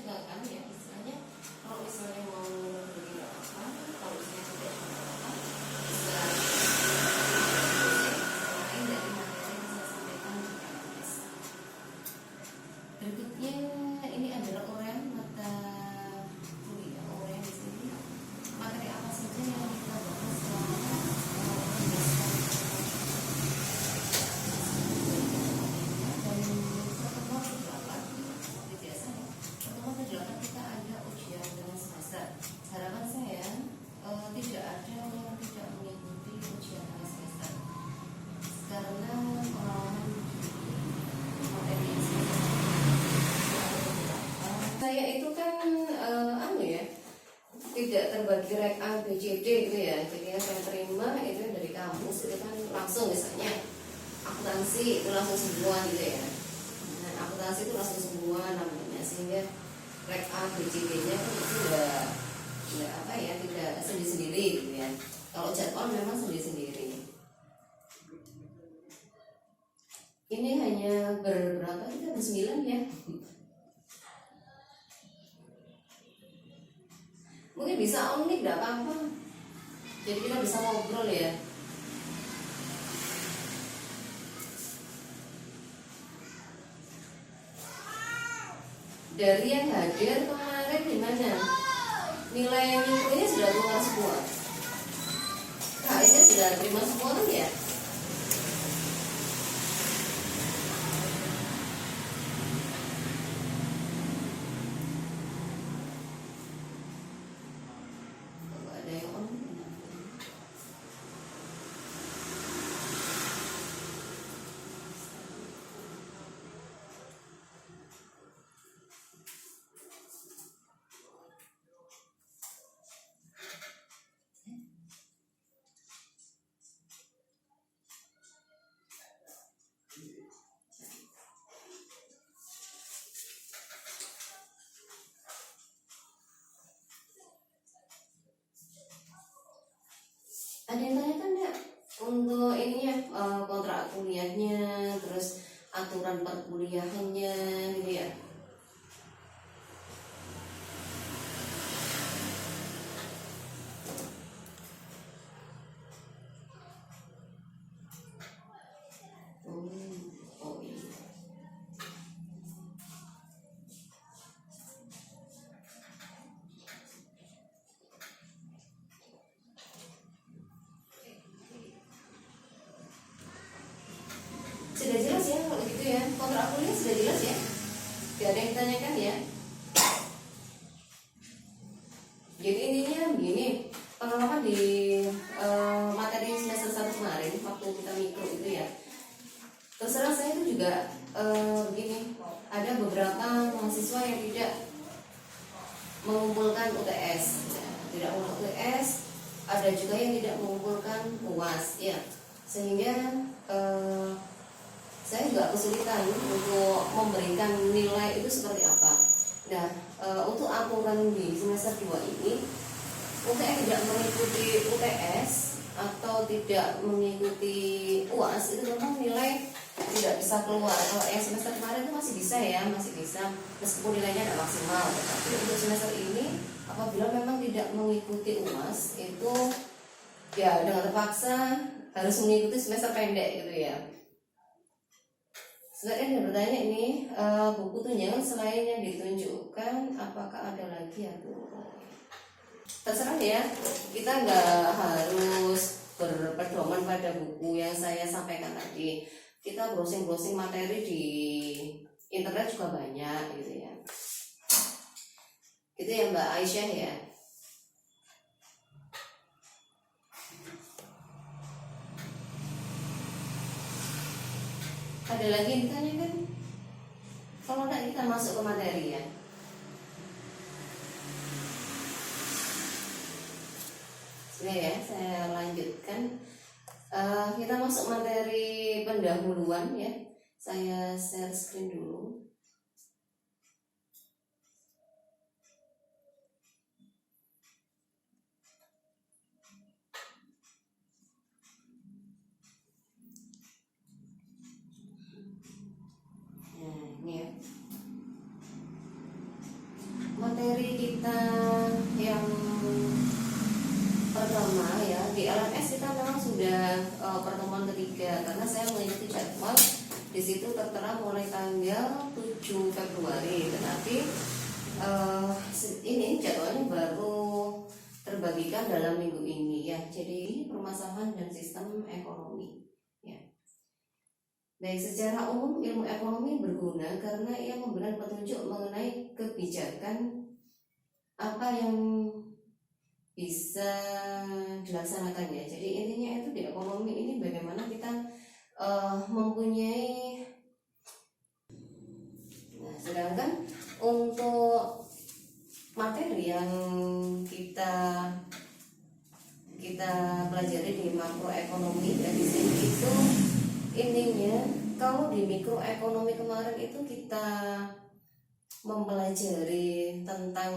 juga kan ya istilahnya, kalau misalnya mau beli apa, kalau misalnya tidak apa, bisa selain dari materi yang saya sampaikan di LMS. Berikutnya ini adalah uraian mata kuliah. Uraian di sini materi apa saja yang kita bahas selama kita ada ujian dengan semester. Harapan saya tidak ada yang tidak mengikuti ujian dengan semester karena pengalaman materi saya itu kan tidak terbagi rek A, B, C, D gitu ya. Jadi yang saya terima itu dari kampus itu kan langsung, misalnya akuntansi itu langsung semua gitu ya. Nah, akuntansi itu langsung semua namanya, sehingga rek A, B, C, D-nya kan itu tidak sendiri-sendiri gitu ya. Kalau jadwal memang sendiri-sendiri. Ini hanya berberapa, kita bersembilan ya. Mungkin bisa unik, tidak apa-apa. Jadi kita bisa ngobrol ya. Dari yang hadir kemarin gimana? Nilai minggunya sudah keluar semua. Hari-nya sudah terima semua kan ya? Ada yang tanyakan enggak untuk ininya, kontrak kuliahnya, terus aturan perkuliahannya gitu ya? Sudah jelas ya kalau gitu ya, kontrak kuliah sudah jelas ya, tidak ada yang ditanyakan ya. Jadi intinya begini, pengalaman di materi semester 1 kemarin waktu kita mikro itu ya, terserah saya itu juga begini, ada beberapa mahasiswa yang tidak mengumpulkan UTS ya, tidak mengumpulkan UTS, ada juga yang tidak mengumpulkan UAS ya, sehingga saya juga kesulitan untuk memberikan nilai itu seperti apa. Nah, untuk aturan di semester 2 ini, UTS tidak mengikuti UTS atau tidak mengikuti UAS itu memang nilai tidak bisa keluar. Kalau yang semester kemarin itu masih bisa ya, masih bisa meskipun nilainya tidak maksimal. Tetapi untuk semester ini, apabila memang tidak mengikuti UAS itu ya dengan terpaksa harus mengikuti semester pendek gitu ya. Sebenarnya yang bertanya ini, buku tunjangan selain yang ditunjukkan, apakah ada lagi ya Bu? Terserah ya, kita nggak harus berpedoman pada buku yang saya sampaikan tadi. Kita browsing-browsing materi di internet juga banyak gitu ya. Itu ya Mbak Aisyah ya. Ada lagi yang ditanyakan? Kalau enggak kita masuk ke materi ya. Sudah ya, saya lanjutkan. Kita masuk materi pendahuluan ya. Saya share screen dulu. Nah, ini ya. kita yang pertama ya, di LMS kita memang sudah pertemuan ketiga, karena saya mengikuti jadwal di situ tertera mulai tanggal 7 Februari, tetapi ini jadwalnya baru terbagikan dalam minggu ini ya. Jadi permasalahan dan sistem ekonomi ya. Baik, secara umum ilmu ekonomi berguna karena ia memberikan petunjuk mengenai kebijakan apa yang bisa dilaksanakan ya. Jadi intinya itu di ekonomi ini bagaimana kita mempunyai. Nah, sedangkan untuk materi yang kita pelajari di makroekonomi dan di sini itu intinya, kalau di mikroekonomi kemarin itu kita mempelajari tentang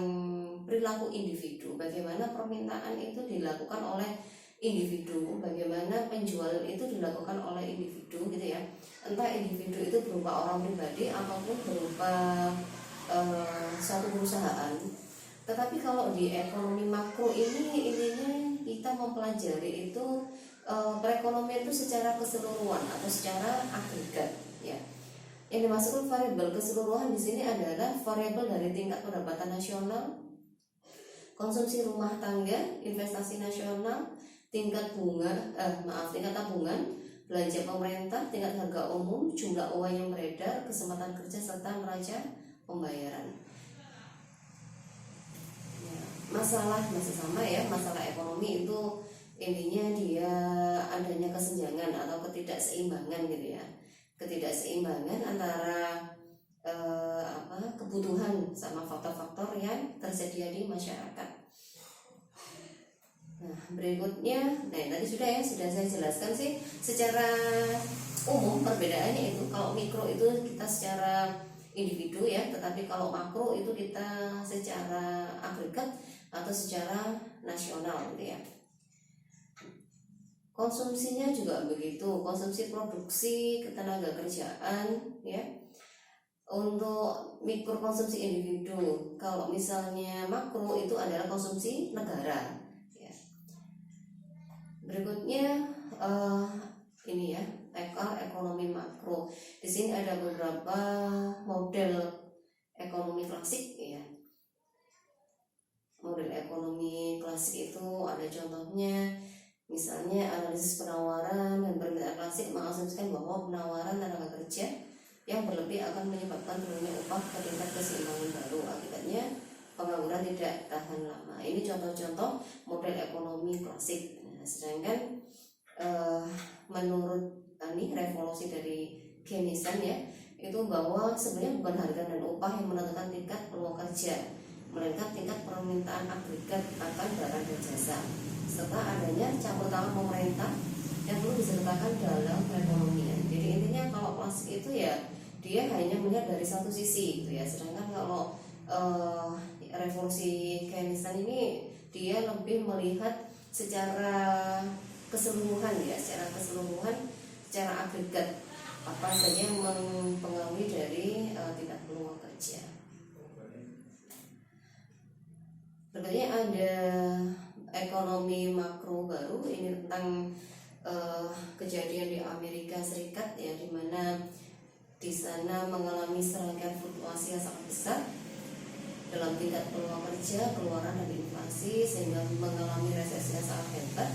perilaku individu, bagaimana permintaan itu dilakukan oleh individu, bagaimana penjualan itu dilakukan oleh individu gitu ya, entah individu itu berupa orang pribadi ataupun berupa suatu perusahaan. Tetapi kalau di ekonomi makro ini intinya kita mempelajari itu perekonomian itu secara keseluruhan atau secara agregat ya. Yang dimaksud variabel keseluruhan di sini adalah variabel dari tingkat pendapatan nasional, konsumsi rumah tangga, investasi nasional, tingkat tabungan, belanja pemerintah, tingkat harga umum, jumlah uang yang beredar, kesempatan kerja serta neraca pembayaran. Ya, masalah masih sama ya, masalah ekonomi itu intinya dia adanya kesenjangan atau ketidakseimbangan gitu ya, ketidakseimbangan antara kebutuhan sama faktor-faktor yang tersedia di masyarakat. Nah, berikutnya, tadi sudah saya jelaskan sih secara umum perbedaannya itu. Kalau mikro itu kita secara individu ya, tetapi kalau makro itu kita secara agregat atau secara nasional gitu ya. Konsumsinya juga begitu, konsumsi produksi ketenaga kerjaan ya. Untuk mikro konsumsi individu, kalau misalnya makro itu adalah konsumsi negara ya. Berikutnya ini ya, ekonomi makro. Di sini ada beberapa model ekonomi klasik ya. Model ekonomi klasik itu ada contohnya, misalnya analisis penawaran dan permintaan klasik mengasumsikan bahwa penawaran tenaga kerja yang berlebih akan menyebabkan turunnya upah ke tingkat keseimbangan baru, akibatnya pengangguran tidak tahan lama. Ini contoh-contoh model ekonomi klasik. Nah, sedangkan menurut revolusi dari Keynesian ya, itu bahwa sebenarnya bukan harga dan upah yang menentukan tingkat peluang kerja, melainkan tingkat permintaan agregat akan barang dan jasa, serta adanya campur tangan pemerintah yang perlu disertakan dalam perekonomian. Jadi intinya kalau klasik itu ya dia hanya melihat dari satu sisi gitu ya, sedangkan kalau revolusi Keynesian ini dia lebih melihat secara keseluruhan ya, secara agregat apa saja yang mempengaruhi dari tingkat peluang kerja. Berikutnya ada ekonomi makro baru, ini tentang kejadian di Amerika Serikat ya, di mana di sana mengalami serangkaian fluktuasi yang sangat besar dalam tingkat peluang kerja, keluaran dan inflasi, sehingga mengalami resesi yang sangat hebat,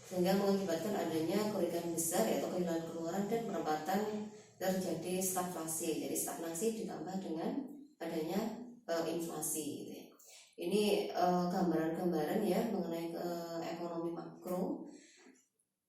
sehingga mengakibatkan adanya kerugian besar yaitu kehilangan keluaran dan pendapatan, terjadi stagflasi. Jadi stagnasi ditambah dengan adanya inflasi gitu ya. Ini gambaran-gambaran ya mengenai ekonomi makro.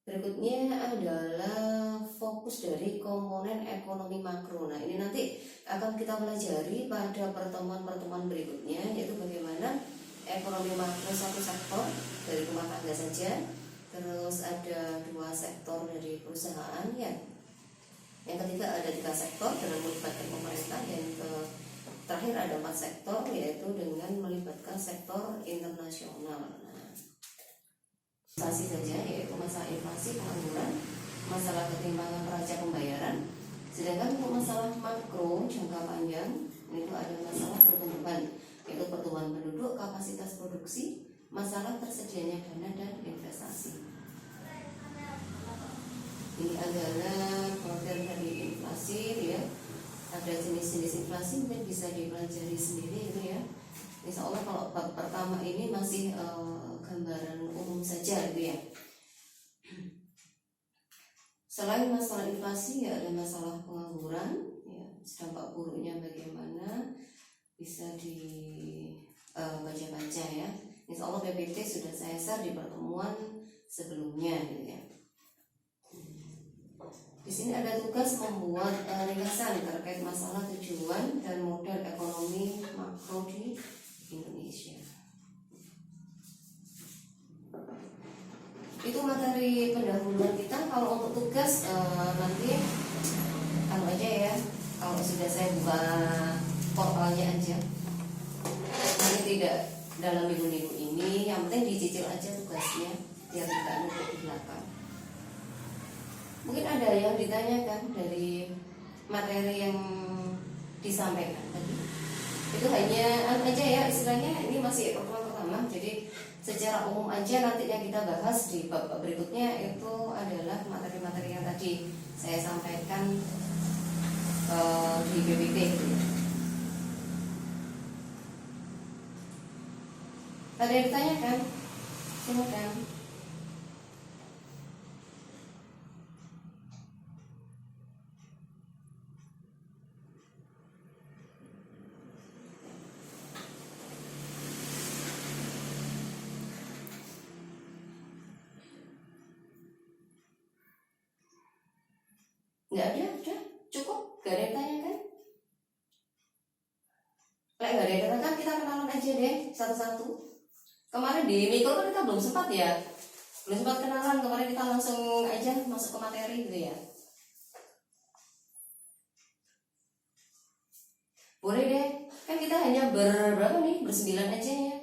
Berikutnya adalah fokus dari komponen ekonomi makro. Nah, ini nanti akan kita pelajari pada pertemuan-pertemuan berikutnya, yaitu bagaimana ekonomi makro satu sektor dari rumah tangga saja, terus ada 2 sektor dari perusahaan ya, yang ketiga ada 3 sektor dengan melibatkan pemerintah, dan terakhir ada 4 sektor yaitu dengan melibatkan sektor internasional. Inflasi saja, yaitu masalah inflasi, pengangguran, masalah ketimpangan neraca pembayaran. Sedangkan untuk masalah makro jangka panjang itu ada masalah pertumbuhan, yaitu pertumbuhan penduduk, kapasitas produksi, masalah tersedianya dana dan investasi. Ini adalah model dari inflasi ya. Ada jenis-jenis inflasi mungkin bisa dipelajari sendiri gitu ya. Insya Allah kalau bab pertama ini masih gambaran umum saja gitu ya. Selain masalah inflasi ya ada masalah pengangguran ya, dampak buruknya bagaimana bisa dibaca-baca ya. Insya Allah PPT sudah saya share di pertemuan sebelumnya gitu ya. Di sini ada tugas membuat ringkasan terkait masalah tujuan dan model ekonomi makro di Indonesia. Itu materi pendahuluan kita. Kalau untuk tugas nanti aja ya. Kalau sudah saya buka portalnya aja. Nanti tidak dalam minggu-minggu ini. Yang penting dicicil aja tugasnya biar tidak numpuk di belakang. Mungkin ada yang ditanyakan dari materi yang disampaikan tadi. Itu hanya aja ya, istilahnya ini masih pertemuan pertama. Jadi secara umum aja nanti yang kita bahas di bab berikutnya itu adalah materi-materi yang tadi saya sampaikan di PPT. Ada yang ditanyakan? Silakan. Nggak ada, udah cukup, gak ada yang tanya kan? Nggak ada yang tanya kan, kita kenalan aja deh satu-satu. Kemarin di mikro kan kita belum sempat ya, belum sempat kenalan. Kemarin kita langsung aja masuk ke materi gitu ya. Boleh deh, kan kita hanya berapa nih, bersembilan aja ya.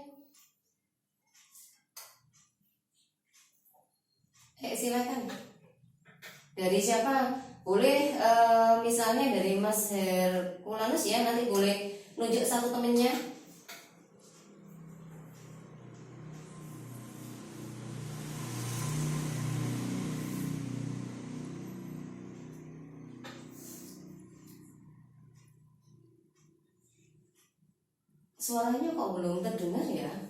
Silakan. Dari siapa? Boleh misalnya dari Mas Herculanus ya, nanti boleh nunjuk satu temennya. Suaranya kok belum terdengar ya?